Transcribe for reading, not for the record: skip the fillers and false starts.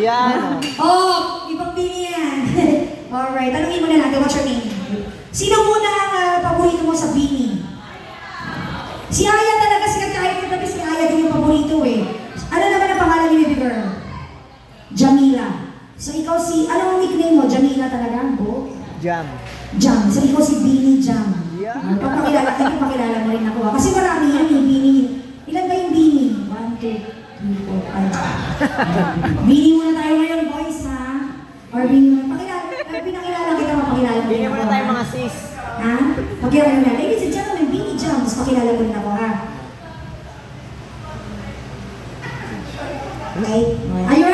Ayan. Oh, ibang Bini yan. Alright, tanungin muna natin, what's your name? Sino muna ang paborito mo sa Bini? Si Aya talaga, sikat kahit katabi si Aya din yung paborito eh. Ano naman ang pangalan ni baby girl? Jamila. So ikaw ano ang nickname mo? Jamila talaga? Oh. Jam. Jam. So ikaw si Bini Jam. Yeah. Pakilala mo rin ako. Kasi marami yan yung Bini. Ilan ba yung Bini? 1, 2, 3, 4, 5. Bini muna tayo ngayon, boys, ha? Or Bini muna. Pinakilala kita, mapakilala mo rin Bigyan ako. mo na tayo mga sis. Ha? Pakilala mo na. Ladies and gentlemen, Bini Jam. Tapos pakilala mo rin ako, ha? Okay? Are you